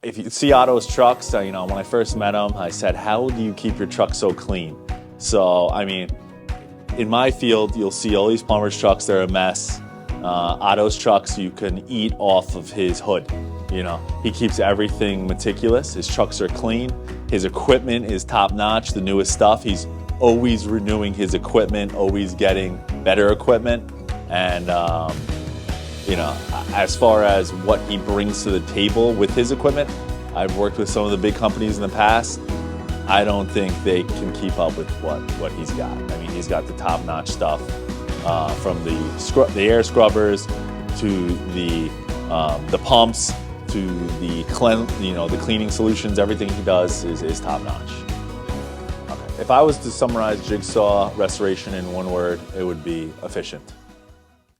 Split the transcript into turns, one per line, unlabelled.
If you see Otto's trucks, when I first met him, I said, how do you keep your truck so clean? So, in my field, you'll see all these plumbers' trucks, they're a mess. Otto's trucks, you can eat off of his hood. He keeps everything meticulous. His trucks are clean. His equipment is top notch, the newest stuff. He's always renewing his equipment, always getting better equipment. And, as far as what he brings to the table with his equipment, I've worked with some of the big companies in the past. I don't think they can keep up with what he's got. He's got the top notch stuff, from the air scrubbers to the pumps to the cleaning solutions. Everything he does is top notch. Okay. If I was to summarize Jigsaw restoration in one word, it would be efficient.